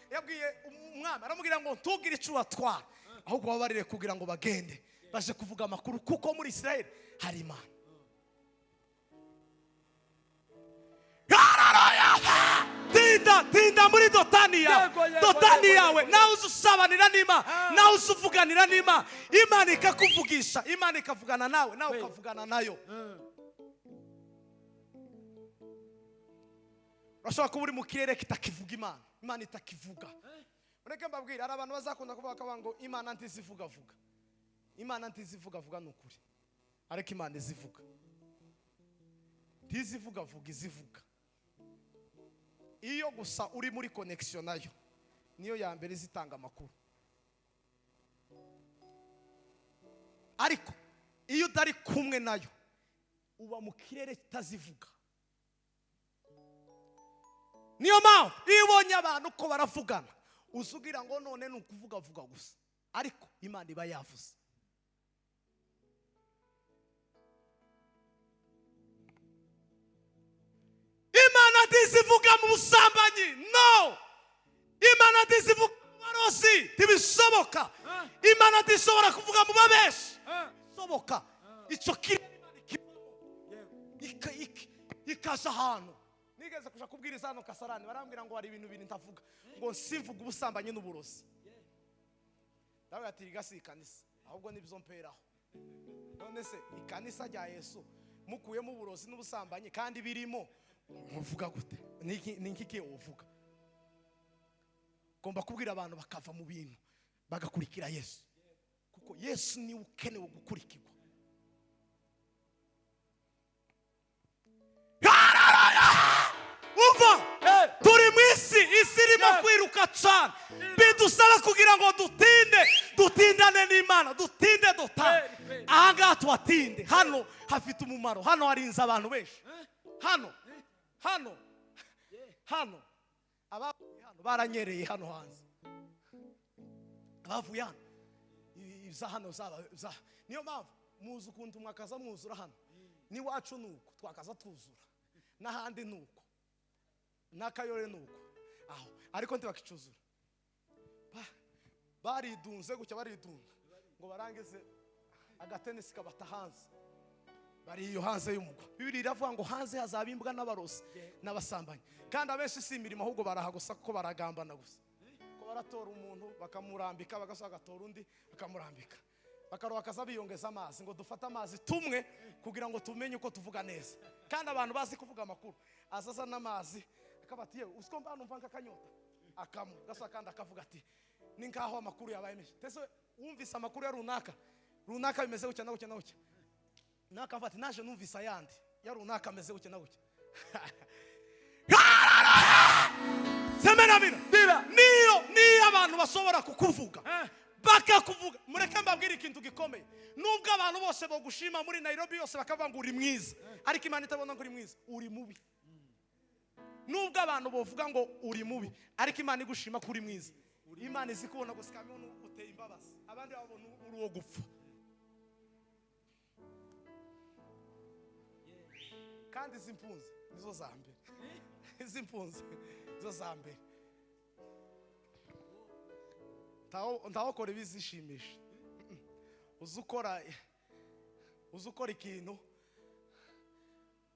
yabwiye umwami aramubwira ngo ntugire icyo watwara ahubwo babarire kugira ngo bagende baje kuvuga amakuru kuko muri Israel hari Imana. Tinda muri dotani yawe nawe uzusabanira n'Imana, nawe uzuvuganira n'Imana, Imana ikakuvugisha, Imana ikavugana nawe, nawe ukavugana nayo. Urashobora kuba uri mu kirere kitakivuga Imana, Imana itakivuga. Ureke mbabwira hari abantu bazakunda kuvuga ngo Imana ntizivuga vuga. Imana ntizivuga vuga n'ukuri, ariko Imana izivuga. Ntizivuga vuga izivuga. Iyo gusa uri muri connection nayo niyo ya mbere zitanga amakuru. Ariko iyo utari kumwe nayo uba mu kirere kitazivuga. Niyo mpamvu iyo ubonye abantu ko baravugana uzugira ngo none ni ukuvuga vuga gusa, ariko Imana iba yavuze. Imana ntizivuga mu busambanyi, no. Imana ntizivuga mu barozi, ntibishoboka. Imana ntishobora kuvuga mu babeshi, soboka. Icyo kirere ikaza ahantu. Nigeze kuja kubwiriza hano Kasarani barambwira ngo hari ibintu biri ntavuga ngo simvuga ubusambanyi n'uburozi. Dawe ati igasi ikanisa ahubwo nibyo mperaho. None se ikanisa rya Yesu mukuyemo uburozi n'ubusambanyi kandi birimo muvuga gute? Nikiki uvuga? Gomba kubwira abantu bakava mu bintu bagakurikira Yesu, kuko Yesu ni ukenewe gukurikirwa. Uva turi mwisi isiri no kwiruka cyane bidusaba kugira ngo dutindane n'Imana, dutinde dutane. Aha ngaha tuhatinde, hano hafite umumaro, hano harinze abantu benshi, hano abavuye hano baranyereye hano hanze, abavuye hano iza hano za niyo mpamvu muzi ukuntu mwakaza mwuzura hano n'iwacu nuko twakaza twuzura, n'ahandi nuko, n'akayore nuko aho, ariko ntibakicuzura. Baridunze gutya, baridunga ngo barangize agatenesi kabata hanze, bari iyo hanze y'umugwa. Bibiri iravuga ngo hanze hazaba imbwa n'abarozi n'abasambanyi, kandi abenshi si imirimo ahubwo barahagusa ko baragambana gusa, ko baratora umuntu bakamurambika, bagatora undi bakamurambika, bakaroba akaza biyongeza amazi ngo dufate amazi tumwe kugira ngo tumenye uko tuvuga neza. Kandi abantu bazi kuvuga amakuru azaza n'amazi akabati, yewe usiko mbana umva nk'akanyota akamu gasa, kandi akavuga ati ni ngaho amakuru yabaye menshi. Tese wumvise amakuru ya runaka bimeze gutya na gutya na gutya, nakavuga ati naje numvise ayandi ya runaka ameze gutya na gutya. Semena bino niyo abantu bashobora kukuvuga bakakuvuga. Mureke mbabwire ikintu gikomeye, nubwo abantu bose bogushima muri Nairobi yose bakavuga ngo uri mwiza, ariko Imana itabona ngo uri mwiza, uri mubi. Nubwo abantu bovuga ngo uri mubi, ariko Imana igushima ko uri mwiza. Imana izi kubona gusikamyo uteye imbabazi, abandi babona uri wo gupfa. Kandi izi mpunzi nizo za mbere, izi mpunzi nizo za mbere. Ndawukora ibizishimisha, uzukora ikintu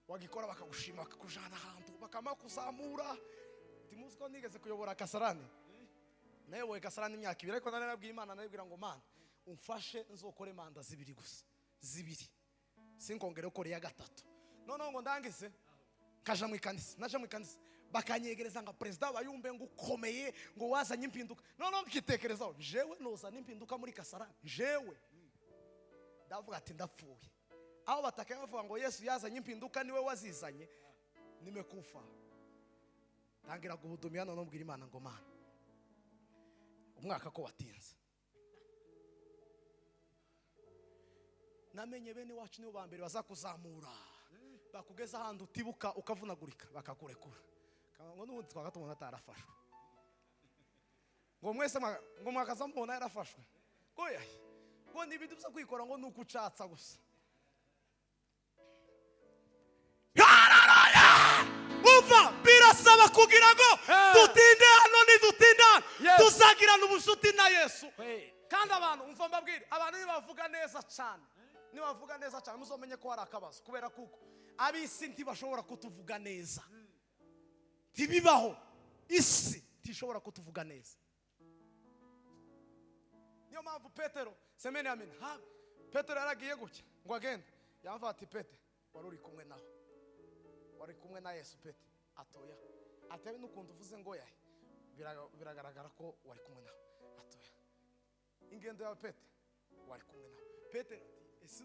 wagikora bakagushima, bakakujana ahantu, bakama kuzamura. Timuzi ko nigeze kuyobora Kasarani, nayoboye Kasarani imyaka 2, ariko narabwiye Imana, narabwira ngo Mana umfashe nzokore manda 2 gusa, 2 sinkongere ukore ya 3. None ngo ndangize kaja mu ikanisa, naje mu ikanisa bakanyegereza nga president bayumbe ngo ukomeye ngo wazanye impinduka. None ngitekerezaho jewe noza n'impinduka muri Kasarani, jewe ndavuga ati ndapfuye. Aho batakaye bavuga ngo Yesu yazanye impinduka niwe wazizanye, nimekufa. Ntangira guhudumya, none mbwira Imana ngo Mana umwaka ko watinze, namenye bene wacu nibo bambere bazakuzamura, bakugeza ahantu utibuka ukavunagurika bakakurekura. Ngo n'ubundi twagatumona atarafashwe, ngo mwese ngo mwakaza mbona yarafashwe, ngo n'ibintu byo kwikora ngo nuko ucatsa gusa. Uva birasaba kugira ngo dutinde hano, nidutinde tuzagirana ubucuti na Yesu. Kandi abantu umva mbabwire, abantu nibavuga neza cyane, nibavuga neza cyane muzomenye ko hari akabazo, kubera kuko abisi ntibashobora kutuvuga neza, tibibaho, isi tishobora kutuvuga neza. Niyo mpamvu Petero, semene amina, Petero yaragiye gutya ngo agende, yamva ati Petero wari uri kumwe naho, wari kumwe na Yesu. Petero atoya, atewe n'ukuntu uvuze ngo yahe biragaragara ko wari kumwe naho, atoya ingendo yawe Petero wari kumwe naho. Petero ese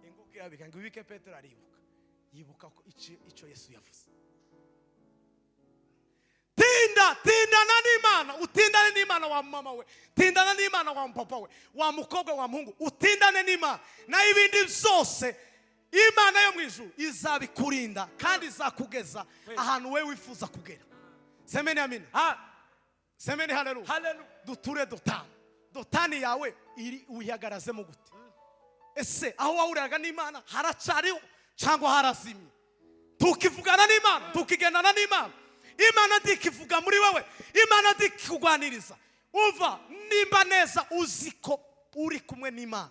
inguke yabika ngo ibike, Petero aribuka, yibuka ko icyo Yesu yavuze. Tindana n'Imana, utindane n'Imana wa mama we, tindana n'Imana wa papa we, wa mukobwa wa muhungu, utindane n'Imana, na ibindi byose Imana yo mwijuru izabikurinda kandi izakugeza ahantu we wifuza kugera. Semeni amina, semeni haleluya. Duture dotani yawe iri uyagarazemo gute? Ese aho wahuriraga n'Imana haracariho cyangwa harazimye? Tukivugana n'Imana, tukigendana n'Imana, Imana ndikivuga muri wewe, Imana ndikugwaniriza. Uva nimba neza uziko uri kumwe n'Imana,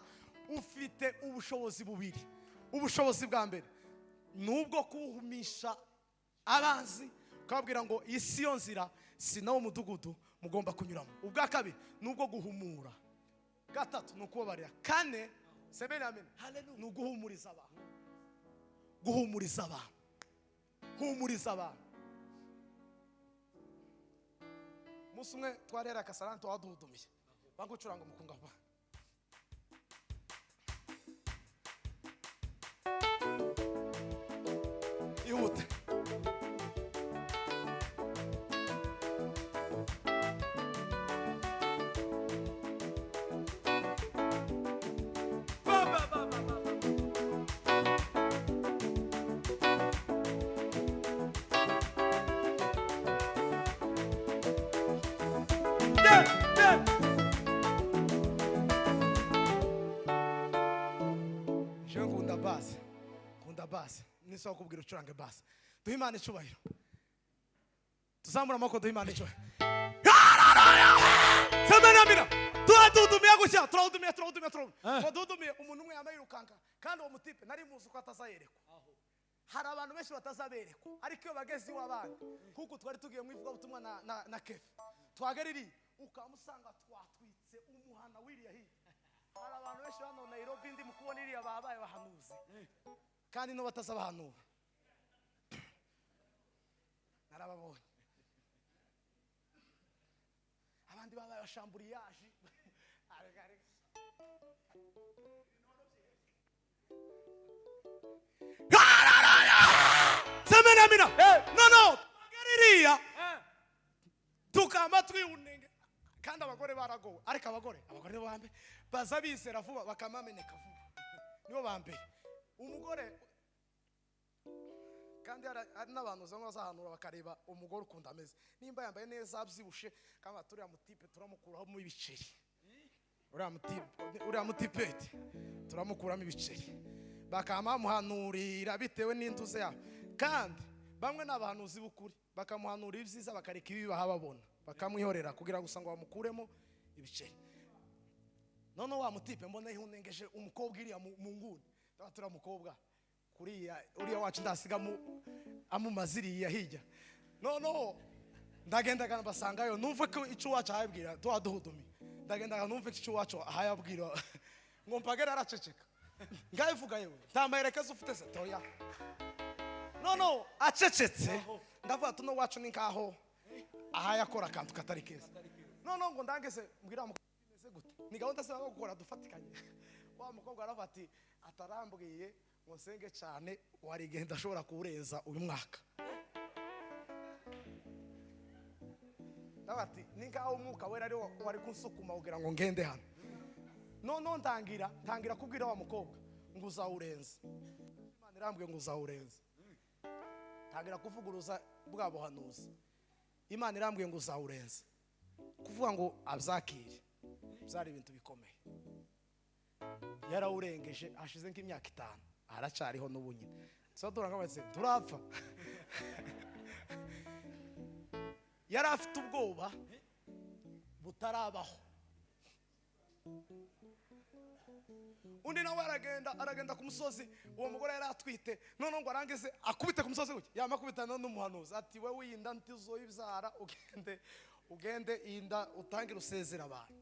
ufite ubushobozi bubiri. Ubushobozi bwa mbere nubwo kuhumisha abanzi, ukababwira ngo isi yo nzira sinawo mudugudu mugomba kunyuramo. Ubwa kabiri nubwo guhumura. Gatatu nukubabarira. Kane semeni amen, haleluya, nuguhumuriza abantu, guhumuriza abantu, humuriza abantu. Musi umwe twarera Kasarani twaduhudumiye, bagucuranga mukunga ba ihute. Je ngunda base. Kunda base. Nisaba kubwira ucurange base. Duhe Imana icubahiro. Tuzamura amaboko duhe Imana icubahiro. Semena mina. Turadudumia gutya, turadumia. Turadumia umuntu umwe yambaye irukanka kandi uwo mutipe nari muzi ko atazayerekwa. Hari abantu benshi batazaberekwa ariko iyo bageze iw'abandi kuko twari tugiye mu ivugabutumwa na kefe twagariri ukamusanga twatwitse umuhana wiriya hirya. Hari abantu benshi hano Nairobi ndi mu kubona iriya babaye bahanuzi kandi no batazabahanura narababonye abandi babaye bashamburiyaje Semena mina. No. Gaririya. Tukama twiunenge. Kandi abagore baragowe. Ariko abagore bambe baza bizera vuba bakamameneka vuba. Nibo bambe. Umugore kandi ari nabantu zamwe bazahanura bakareba umugore ukunda ameze. Nimba yambaye neza abyibushe kama turi amutipe turamukuraho mu ibiceri. Uriya mutipeti turamukuramo ibiceri. Bakama muhanurira bitewe n'intuze yabo. Kandi bamwe n'abahanuzi b'ukuri bakamuhanurira ibyiza bakareka ibi bahababona bakamwihorera kugira gusa ngo bamukuremo ibiceri. None wa mutipe mbona ihunengeje umukobwa iriya mu nguni. Tura mukobwa uriya wacu ndasiga amumaziriya hirya. No ndagenda basangayo numve ko ico wacu ahayabwira duhudumi. Ndagenda numve ko ico wacu ahayabwira ngo mpagera araceceka. Ngayivuga yewe ntamayerekazo ufite se toya. No acecetse ndavuga tuno wacu ni nkaho ahayakora kantu katari keza. No ngo ndangeze mbwira mukeze gute ni gahunda se bagukora dufatikanye. Wa mukobwa arafati atarambwiye ngo senge cyane warigenda ashobora kurenza uyu mwaka. Ndabati ni nkaho umwuka wera ari wari kunsukuma kugira ngo ngende hano. No ntangira kubwira wa mukobwa ngo uzawurenza. Imana irambwiye ngo uzawurenza. Ntangira kuvuguruza bwa buhanuzi. Imana irambwiye ngo uzawurenza. Kuvuga ngo abyakire byari ibintu bikomeye. Yarawurengeje ashize nk'imyaka 5 aracariho n'ubunyine. So turangabase turapfa. Yari afite ubwoba butarabaho. Undi nawe aragenda ku musozi uwo mugore yari atwite none ngo arangize akubite ku musozi gutya yamakubita n'umuhanuzi ati we winda ntizoyibyara ugende inda utangira usezera abantu.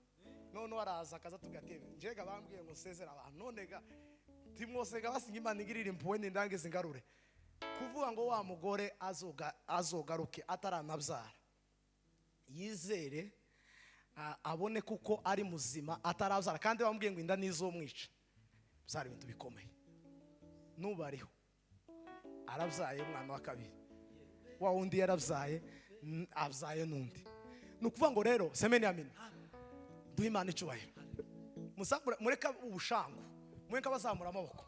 None araza akaza tugatebe njega bambwiye ngo usezera abantu none ga timwosega basinga Imana igirira impuwe n'indangize ingarure kuvuga ngo wa mugore azogaruke ataranabyara yizere abone kuko ari muzima atarabyara kandi bambwiye ngo inda nizomwica. Byari ibintu bikomeye. Nubariho arabyaye umwana wa kabiri wa wundi yarabyaye abyaye nundi. Nukuvuga ngo rero semeni amina duhe Imana icubahiro. Mureka ubushangu mureka bazamura amaboko.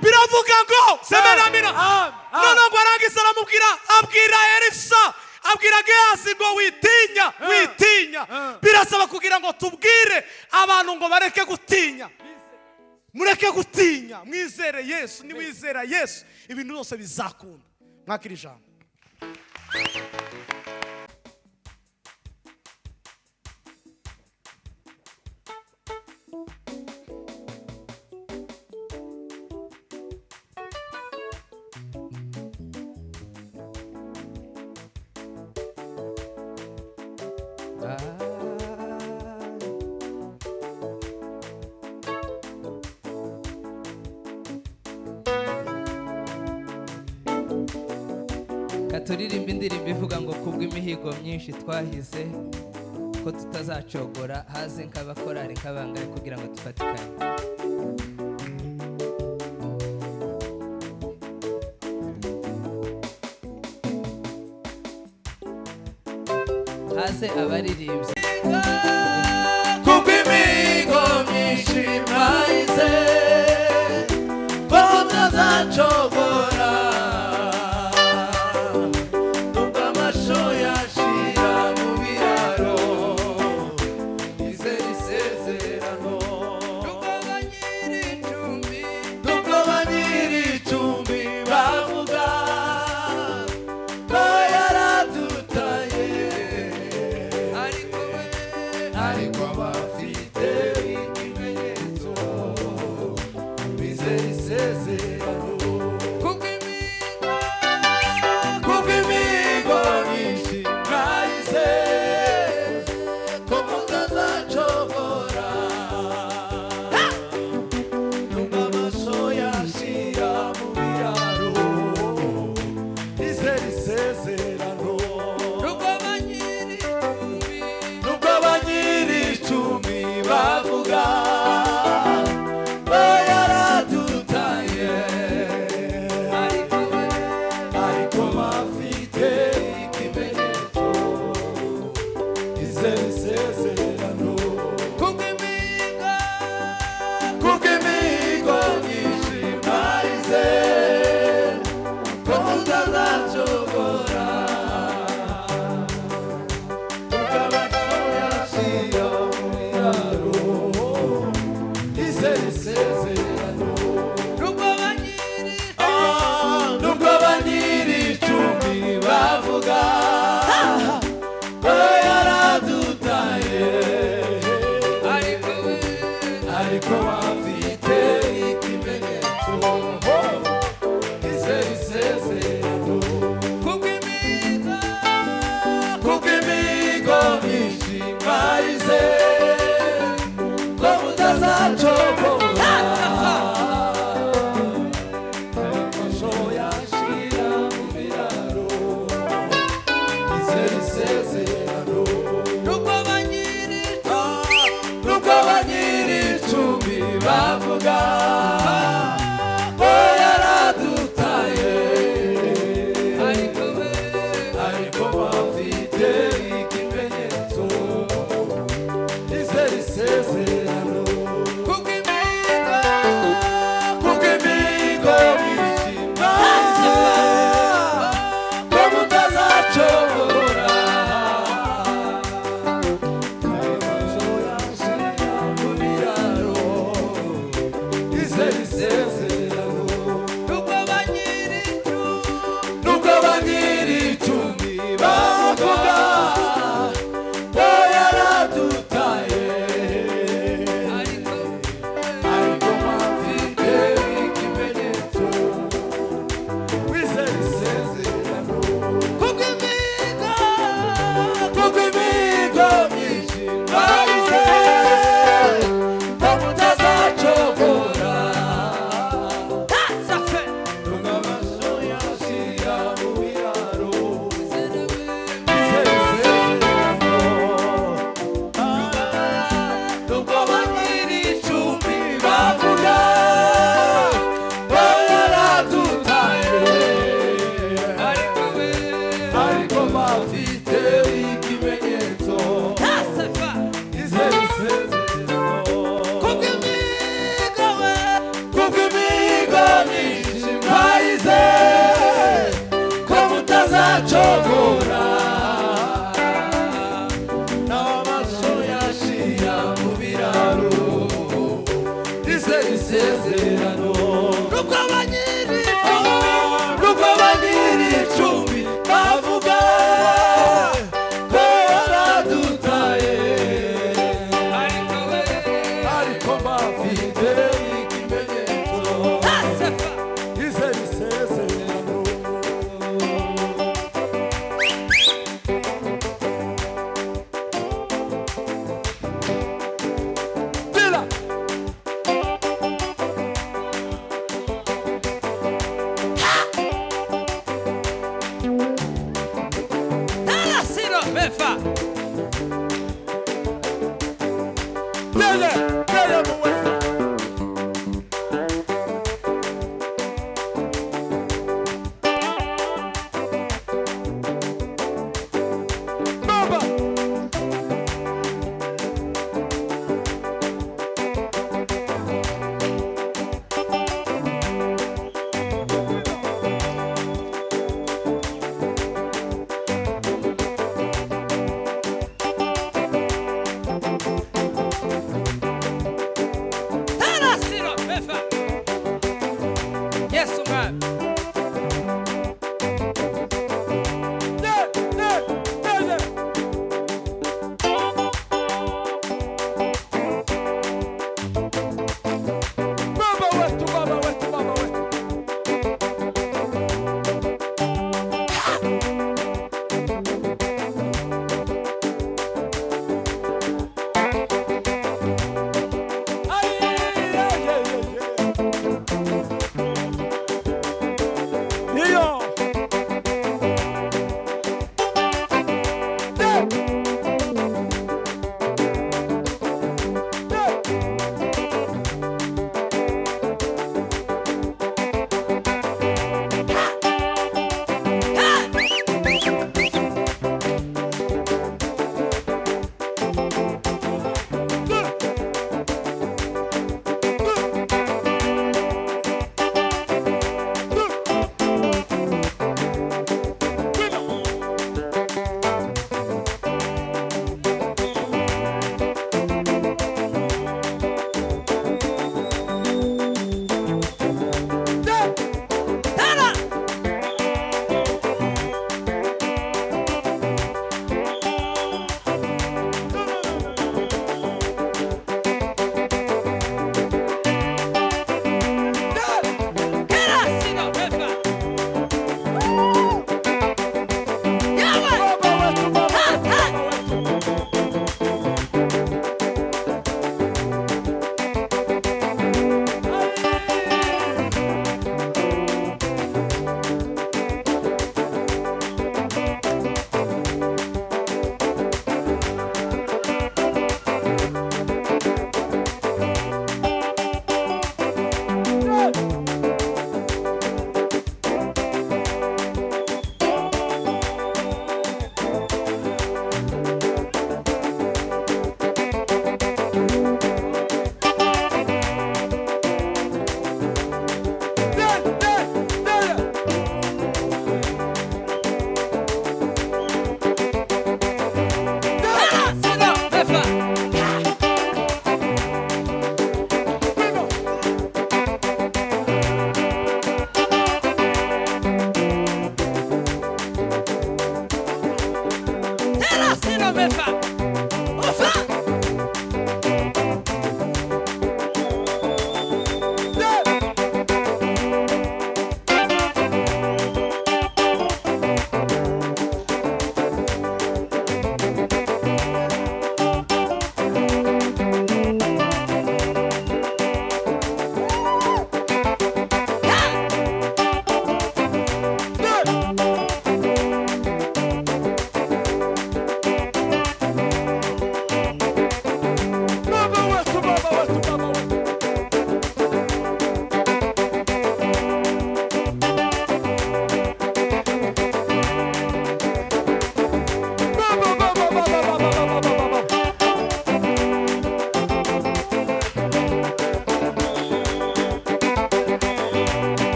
Biravuga ngo semeni amina none ngo arangise abwira Elisa abwira Gehazi ngo witinya. Birasaba kugira ngo tubwire abantu ngo bareke gutinya. Mureke gutinya mwizere Yesu. Ni wizera Yesu ibintu byose bizakunda. Mwakira ijambo. Katuririmba indirimbo ivuga ngo kubw'imihigo myinshi twahize ko tutazacogora haze nk'abakorari nk'abangahe kugira ngo dufatikanye. Haze abaririmbyi kubw'imihigo myinshi twahize ko tutazacogora bafite ikimenyetso bizera isezerano kubw'imigo myinshi mwahize ko mutazacogora nubwo amaso yashira mu biraro bizera isezerano nubwo abanyir'icumi bavuga yaradutaye ariko bafite ikimenyetso bizera isezerano kubw'imigo myinshi mwahize ko mutazacogora nubwo abanyir'icumi bavuga yaradutaye ariko bafite ikimenyetso bizera isezerano kubw'imigo myinshi mwahize ko mutazacogora amashyo yashira mu biraro bizera isezerano nubwo abanyir'icumi bavuga yaradutaye ariko bafite ikimenyetso bizera isezerano kubw'imigo myinshi mwahize ko mutazacogora amashyo yashira mu biraro bizera isezerano nubwo abanyir'icumi bavuga yaradutaye ariko bafite ikimenyetso bizera isezerano kubw'imigo myinshi mwahize ko mutazacogora nubwo amashyo yashira mu biraro bizera isezerano nubwo abanyir'icumi bavuga yaradutaye ariko bafite ikimenyetso bizera isezerano kubw'imigo myinshi mwahize ko mutazacogora n'amashyo yashira mu biraro bizera isezerano nubwo abanyir'icumi bavuga ko yaradutaye ariko bafite ikimenyetso bizera isezerano Bila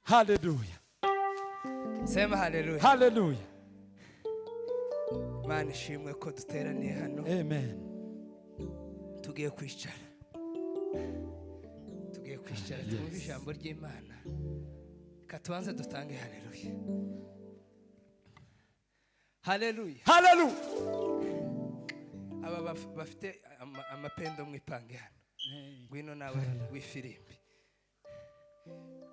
Hallelujah. Sema haleluya. Hallelujah. Mana ishimwe ko duteraniye hano. Amen. Tugiye kwicara. Tumve ijambo ry'Imana. Katubanze dutange haleluya. Haleluya. Hallelujah. Aba bafite amapendo mwipange hano. Ngwino nawe wifirimbi.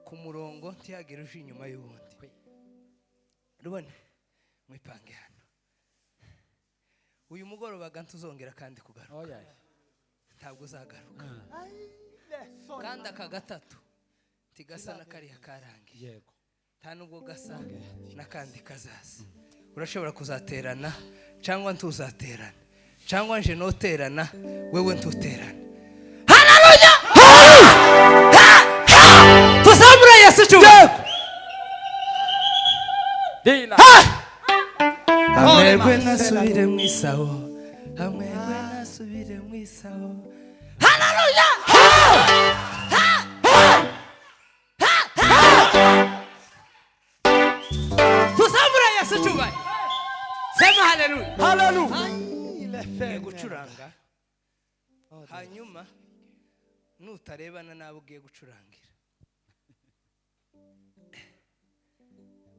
Ku murongo ntiyagera uje inyuma y'ubundi. Rubone mwipange hano. Uyu mugoroba gantuzongera kandi kugaruka. Ntabwo uzagaruka. Kandi aka gatatu tigasa na kariya karangiye. Yego. Nta nubwo gasa n'akandi kazaza. Urashobora kuzaterana cyangwa ntuzaterana cyangwa nje noterana wewe ntuterana. Haleluya! Tuzamura Yesu cyuwe. Dina. Amegwe nasubire mwisaho. Amegwe nasubire mwisaho. Haleluya! Tuzamura Yesu cyuwe. Sema haleluya. Hallelujah. Gucuranga. Hanyuma nutarebana nabo ugiye gucurangira.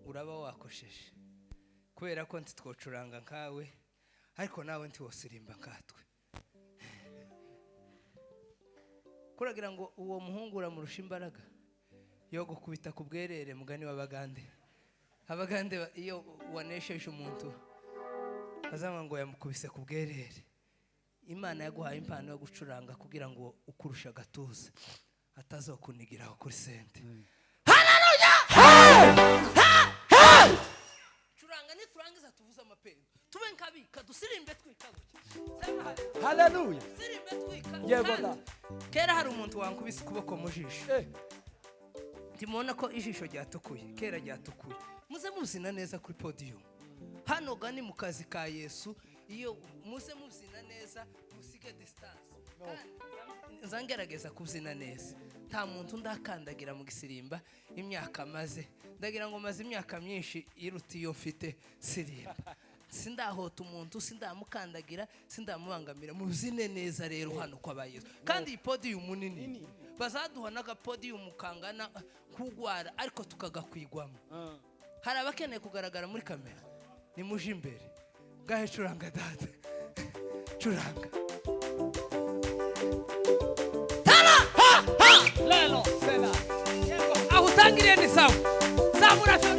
Uraba wakosheje. Kubera ko ntitwocuranga nkawe ariko nawe ntiwosirimba nkatwe. Kuragira ngo uwo muhungu uramurusha imbaraga yo gukubita ku bwerere mugani w'Abagande. Abagande iyo wanesheje umuntu bazanga ngo yamukubise ku bwerere. Imana yaguhaye impano yo gucuranga kugira ngo ukurusha gatuza atazokunigiraho kuri sente. Haleluya! Curanga ni turangiza tuvuza amapendo. Tube nkabika dusirimbe twikabuke. Hallelujah. Sirimbe twika. Yego da. Kera hari umuntu wankubise kuboko mu jisho. Ndimona ko ijisho ryatukuye. Kera ryatukuye. Muze muzina neza kuri podium. Hano gani mu kazi ka Yesu iyo muze muzina neza musige distance. Nzangerageza kuzina neza. Nta muntu ndakandagira mu gisirimba imyaka maze. Ndagira ngo maze imyaka myinshi iruti yo mfite sirimba. Sindahota umuntu sindamukandagira sindamubangamira muzine neza rero hano kwa bayesu. Kandi ipodium munini. Bazaduha naga podium kangana kugwara ariko tukagakwigwamo. Hari abakeneye kugaragara muri kamera. Ni muje imbere. Gahe curanga data. Curanga. Tara! Lelo, sena. Aho tangire ni sawa. Zamura cyo.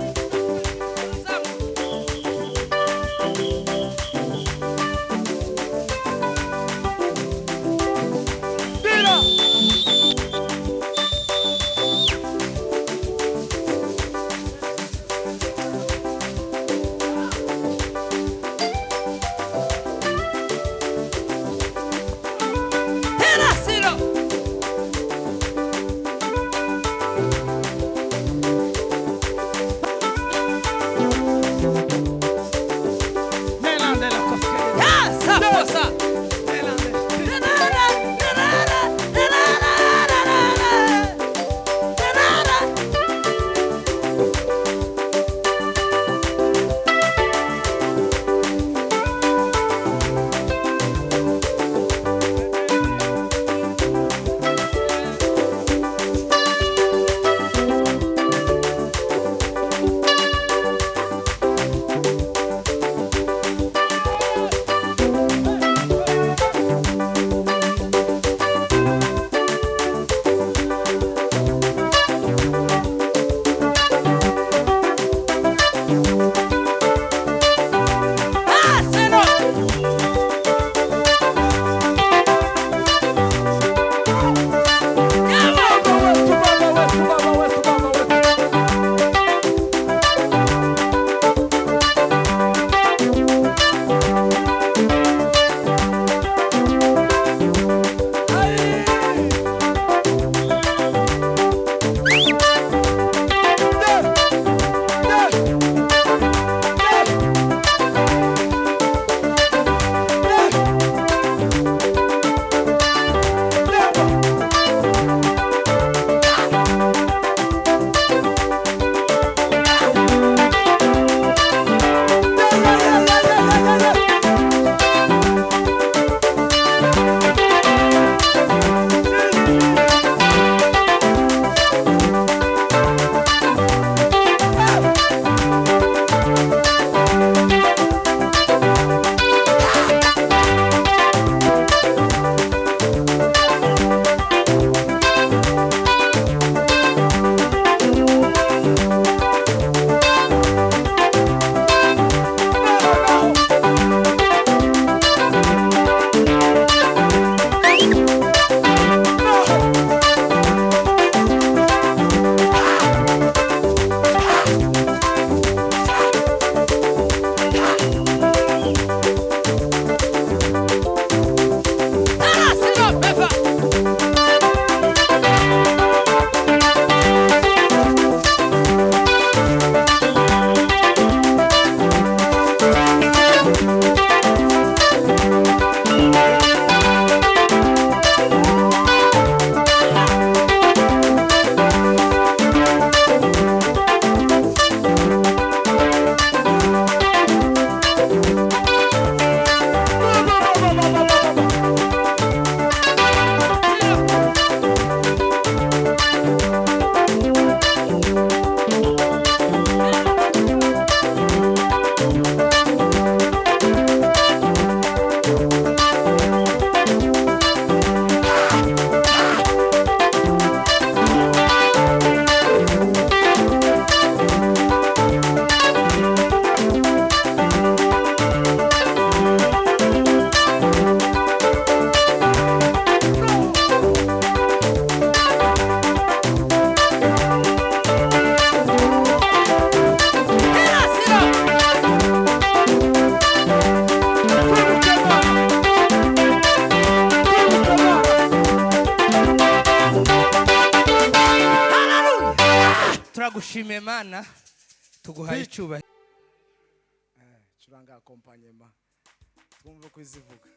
turagushimiye Mana tuguhaye icyubahiro. curanga accompagnement twumve ko izivuga